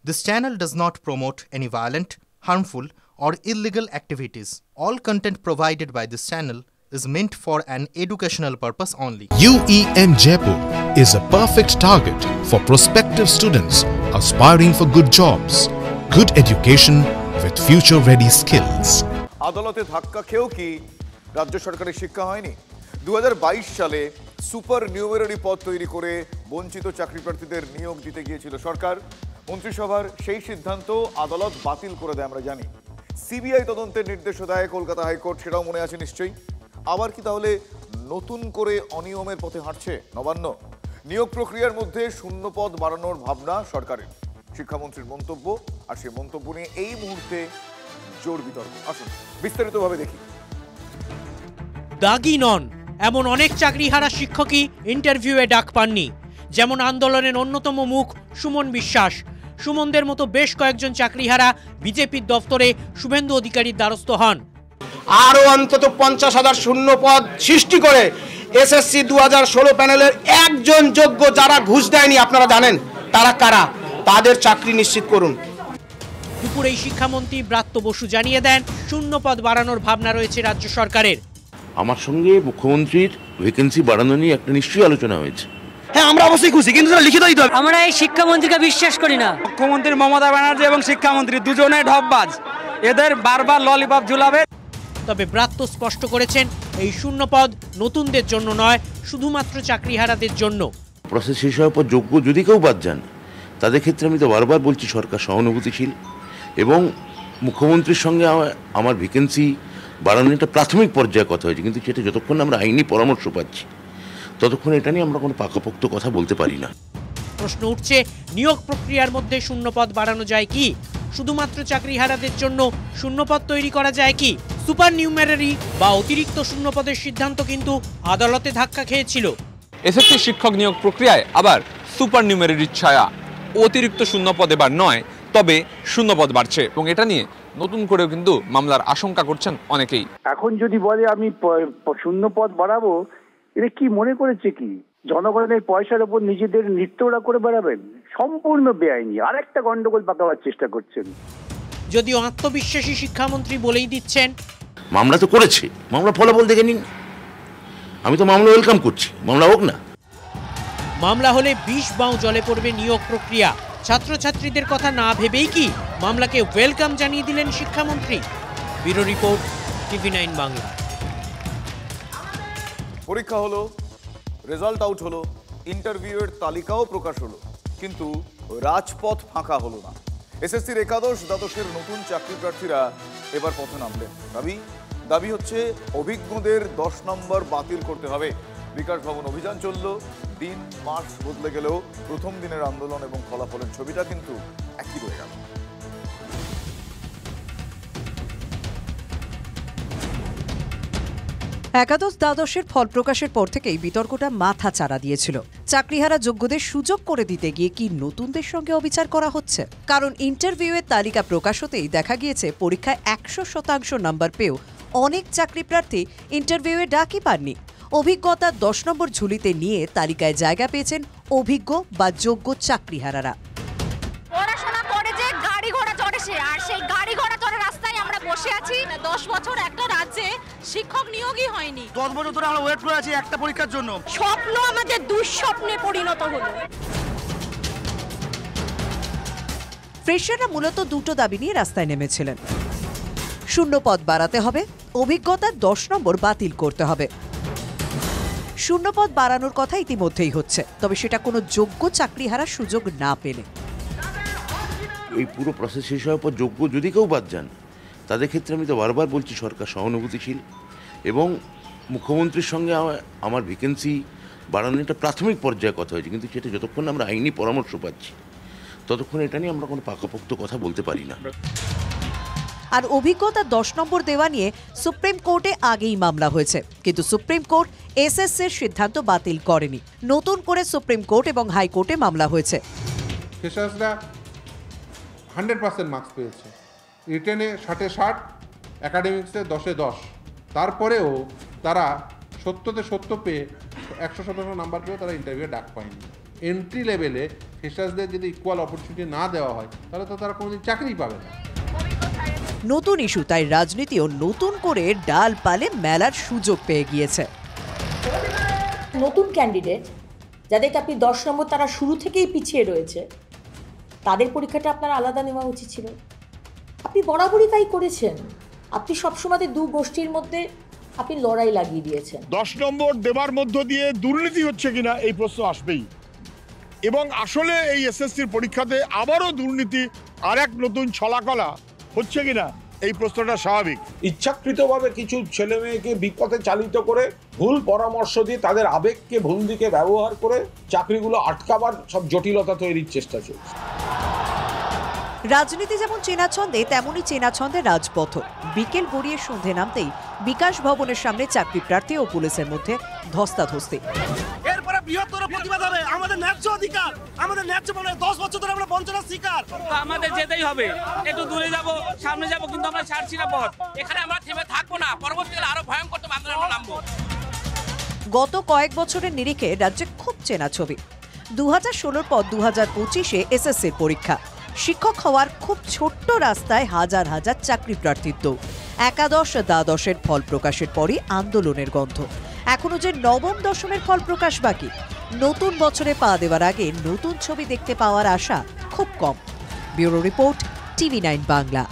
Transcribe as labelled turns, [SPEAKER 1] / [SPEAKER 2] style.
[SPEAKER 1] This channel does not promote any violent, harmful, or illegal activities. All content provided by this channel is meant for an educational purpose only.
[SPEAKER 2] UEM Jaipur is a perfect target for prospective students aspiring for good jobs, good education with future-ready skills.
[SPEAKER 3] আদালতে ধাক্কা খেয়েও কি রাজ্য সরকারের শিক্ষা হয়নি? 2022 সালে super numerary পদ তৈরি করে বঞ্চিত চাকরি প্রার্থীদের নিয়োগ দিতে গিয়েছিল সরকার। মন্ত্রিসভার সেই সিদ্ধান্ত আদালত বাতিল করে দেয় আমরা জানি। সিবিআই তদন্তের নির্দেশও দেয় কলকাতা হাইকোর্ট, সেটাও মনে আছে নিশ্চয়ই। আবার কি তাহলে নতুন করে অনিয়মের পথে হাঁটছে নবান্ন? নিয়োগ প্রক্রিয়ার মধ্যে শূন্য পদ বাড়ানোর ভাবনা সরকারের। শিক্ষামন্ত্রীর মন্তব্য, আর সেই মন্তব্য নিয়ে এই মুহূর্তে জোর বিতর্ক। আসুন বিস্তারিতভাবে দেখি।
[SPEAKER 4] দাগি নন এমন অনেক চাকরিহারা শিক্ষকই ইন্টারভিউয়ে ডাক পাননি। যেমন আন্দোলনের অন্যতম মুখ সুমন বিশ্বাস। সুমনদের মতো বেশ কয়েকজন চাকরিহারা বিজেপির দফতরে শুভেন্দু অধিকারীর দ্বারস্থ হন।
[SPEAKER 5] আরও অন্তত 50,000 শূন্য পদ সৃষ্টি করে এসএসসি 2016 প্যানেলের একজন যোগ্য যারা ঘুষ দেয়নি, আপনারা জানেন তারা কারা, তাদের চাকরি নিশ্চিত করুন।
[SPEAKER 4] দুপুরেই শিক্ষামন্ত্রী ব্রাত্য বসু জানিয়ে দেন শূন্য পদ বাড়ানোর ভাবনা রয়েছে রাজ্য সরকারের।
[SPEAKER 6] আমার সঙ্গে মুখ্যমন্ত্রীর ভ্যাকেন্সি বাড়ানো নিয়ে একটা নিশ্চয়ই আলোচনা হয়েছে।
[SPEAKER 5] হ্যাঁ, আমরা অবশ্যই খুশি, কিন্তু সেটা লিখিত দিতে হবে।
[SPEAKER 7] আমরা এই শিক্ষামন্ত্রীকে বিশ্বাস করি না।
[SPEAKER 8] মুখ্যমন্ত্রী মমতা ব্যানার্জি এবং শিক্ষামন্ত্রী দুজনে ঢপবাজ, এদের বারবার ললিপপ ঝুলাবে।
[SPEAKER 4] তবে ব্রাত্য স্পষ্ট করেছেন এই শূন্য পদ নতুনদের জন্য নয়, শুধুমাত্র চাকরিহারাদের জন্য।
[SPEAKER 6] প্রসেস শেষ হওয়ার পর যোগ্য যদি কেউ বাদ যান, তাদের ক্ষেত্রে আমি তো বারবার বলছি সরকার সহানুভূতিশীল এবং মুখ্যমন্ত্রীর সঙ্গে আমার ভ্যাকেন্সি বাড়ানোর একটা প্রাথমিক পর্যায়ে কথা হয়েছে, কিন্তু সেটা যতক্ষণ আমরা আইনি পরামর্শ পাচ্ছি ততক্ষণ এটা নিয়ে আমরা কোনো পাকাপোক্ত কথা বলতে পারি না।
[SPEAKER 4] প্রশ্ন উঠছে, নিয়োগ প্রক্রিয়ার মধ্যে শূন্য পদ বাড়ানো যায় কি? শুধুমাত্র চাকরিহারাদের জন্য শূন্য পদ তৈরি করা যায় কি? সুপার নিউমেরারি বা অতিরিক্ত শূন্য পদের সিদ্ধান্ত কিন্তু আদালতে ধাক্কা খেয়েছিল।
[SPEAKER 9] এসএসসি শিক্ষক নিয়োগ প্রক্রিয়ায় আবার সুপার নিউমেরারির ছায়া। অতিরিক্ত শূন্য পদ এবার নয়, তবে শূন্য পদ বাড়ছে এবং এটা নিয়ে নতুন করেও কিন্তু মামলার আশঙ্কা করছেন অনেকেই।
[SPEAKER 10] এখন যদি বলে আমি শূন্য পদ বাড়াবো, এটা কি মনে করেছে কি জনগণের পয়সার উপর নিজেদের নৃত্য ওরা করে বেড়াবেন? সম্পূর্ণ বেআইনি আরেকটা গন্ডগোল পাকাবার চেষ্টা করছেন।
[SPEAKER 4] যদিও আত্মবিশ্বাসী শিক্ষামন্ত্রী বলেই দিচ্ছেন
[SPEAKER 6] মামলা তো করেছে, মামলা ফলাফল দেখে নিন। আমি তো মামলা ওয়েলকাম করছি, মামলা হোক না।
[SPEAKER 4] মামলা হলে 20 বাউ জলে পড়বে নিয়োগ প্রক্রিয়া। ছাত্রছাত্রীদের কথা না ভেবেই কি মামলাকে ওয়েলকাম জানিয়ে দিলেন শিক্ষামন্ত্রী? Bureau report, TV9 Bangla.
[SPEAKER 3] পরীক্ষা হলো, রেজাল্ট আউট হলো, ইন্টারভিউয়ের তালিকাও প্রকাশ হলো, কিন্তু রাজপথ ফাঁকা হলো না। এসএসসির একাদশ দ্বাদশের নতুন চাকরি প্রার্থীরা এবার পথে নামলেন। দাবি হচ্ছে অভিজ্ঞদের 10 নম্বর বাতিল করতে হবে। বিকাশ ভবন অভিযান চলল, দিন মাস বদলে গেলেও প্রথম দিনের আন্দোলন এবং ফলাফলের ছবিটা কিন্তু একই রয়ে গেল।
[SPEAKER 11] একাদশ দ্বাদশের ফল প্রকাশের পর থেকেই বিতর্কটা মাথা চাড়া দিয়েছিল। চাকরিহারা যোগ্যদের সুযোগ করে দিতে গিয়ে কি নতুনদের সঙ্গে অবিচার করা হচ্ছে? কারণ ইন্টারভিউয়ের তালিকা প্রকাশ হতেই দেখা গিয়েছে পরীক্ষায় 100% নাম্বার পেয়েও অনেক চাকরি প্রার্থী ইন্টারভিউয়ে ডাকই পাননি। অভিজ্ঞতা 10 নম্বর ঝুলিতে নিয়ে তালিকায় জায়গা পেয়েছেন অভিজ্ঞ বা যোগ্য চাকরিহারারা।
[SPEAKER 12] পড়াশোনা করে যে গাড়ি ঘোড়া চড়ে সে, আর সেই গাড়ি ঘোড়া চড়ে রাস্তায় আমরা বসে আছি। 10 বছর একটা রাজ্যে শিক্ষক নিয়োগই হয়নি।
[SPEAKER 5] 10 বছর ধরে আমরা ওয়েট করে আছি একটা পরীক্ষার জন্য।
[SPEAKER 12] স্বপ্ন আমাদের দুঃস্বপ্নে পরিণত হলো।
[SPEAKER 11] ফ্রেশাররা মূলত দুটো দাবি নিয়ে রাস্তায় নেমেছিলেন। শূন্য পদ বাড়াতে হবে, অভিজ্ঞতা 10 নম্বর বাতিল করতে হবে। শূন্য পদ বাড়ানোর কথা ইতিমধ্যেই হচ্ছে, তবে সেটা কোনো যোগ্য চাকরিহারার সুযোগ না পেলে।
[SPEAKER 6] এই পুরো প্রসেস শেষ হওয়ার পর যোগ্য যদি কেউ বাদ যান, তাদের ক্ষেত্রে আমি তো বারবার বলছি সরকার সহানুভূতিশীল এবং মুখ্যমন্ত্রীর সঙ্গে আমার ভ্যাকেন্সি বাড়ানোর একটা প্রাথমিক পর্যায়ে কথা হয়েছে, কিন্তু সেটা যতক্ষণ আমরা আইনি পরামর্শ পাচ্ছি ততক্ষণ এটা নিয়ে আমরা কোনো পাকাপোক্ত কথা বলতে পারি না।
[SPEAKER 11] আর অভিজ্ঞতা 10 নম্বর দেওয়া নিয়ে সুপ্রিম কোর্টে আগেই মামলা হয়েছে, কিন্তু সুপ্রিম কোর্ট এসএসসির সিদ্ধান্ত বাতিল করেনি। নতুন করে সুপ্রিম কোর্ট এবং হাইকোর্টে মামলা হয়েছে।
[SPEAKER 13] ফ্রেশার্সরা 100% মার্কস পেয়েছে, রিটেনে 60-এ 60, একাডেমিক্সে 10-এ 10, তারপরেও তারা 70-তে 70 পেয়ে 100% নাম্বার পেয়েও তারা ইন্টারভিউ ডাক পায়নি। এন্ট্রি লেভেলে ফ্রেশার্সদের যদি ইকুয়াল অপরচুনিটি না দেওয়া হয় তাহলে তো তারা কোনোদিন চাকরি পাবে না।
[SPEAKER 11] নতুন ইস্যু, তাই রাজনীতিও নতুন করে ডাল পালে মেলার সুযোগ পেয়ে গিয়েছে।
[SPEAKER 14] নতুন ক্যান্ডিডেট যাদেরকে আপনি 10 নম্বর তারা শুরু থেকেই পিছিয়ে রয়েছে, তাদের পরীক্ষাটা আপনার আলাদা নেওয়া উচিত ছিল। আপনি বরাবরই তাই করেছেন। আপনি সবসময় দু গোষ্ঠীর মধ্যে আপনি লড়াই লাগিয়ে দিয়েছেন।
[SPEAKER 15] 10 নম্বর দেবার মধ্য দিয়ে দুর্নীতি হচ্ছে কিনা এই প্রশ্ন আসবেই, এবং আসলে এই এসএসসির পরীক্ষাতে আবারও দুর্নীতি আর এক নতুন ছলাকলা হচ্ছে কিনা এই প্রশ্নটা স্বাভাবিক।
[SPEAKER 16] ইচ্ছাকৃতভাবে কিছু ছেলে মেয়েকে বিপথে চালিত করে ভুল পরামর্শ দিয়ে তাদের আবেগকে ভুল দিকে ব্যবহার করে চাকরিগুলো আটকাবার সব জটিলতা তৈরির চেষ্টা চলছে।
[SPEAKER 11] রাজনীতি যেমন চেনা ছন্দে, তেমনই চেনা ছন্দে রাজপথ। বিকেল গড়িয়ে সন্ধে নামতেই বিকাশ ভবনের সামনে চাকরি প্রার্থী ও পুলিশের মধ্যে ধস্তাধস্তি।
[SPEAKER 17] এরপরে বৃহত্তর প্রতিবাদ হবে। আমাদের ন্যায্য অধিকার, আমাদের ন্যায্য মানে 10 বছর ধরে আমরা বঞ্চনার শিকার।
[SPEAKER 8] আমাদের যেতেই হবে, একটু দূরে যাব, সামনে যাব, কিন্তু আমরা ছাড়ছি না পথ। এখানে আমরা থেমে থাকবো না, পরবর্তীকালে আরো ভয়ঙ্কর আন্দোলনে নামবো।
[SPEAKER 11] গত কয়েক বছরের নিরিখে রাজ্যে খুব চেনা ছবি। 2016 পর 2025-এ এসএসসির পরীক্ষা। শিক্ষক হওয়ার খুব ছোট্ট রাস্তায় হাজার হাজার চাকরি প্রার্থীর দৌড়। একাদশ দ্বাদশের ফল প্রকাশের পরই আন্দোলনের গন্ধ। এখনো যে নবম দশমের ফল প্রকাশ বাকি। নতুন বছরে পা দেওয়ার আগে নতুন ছবি দেখতে পাওয়ার আশা খুব কম। Bureau report, TV9 Bangla.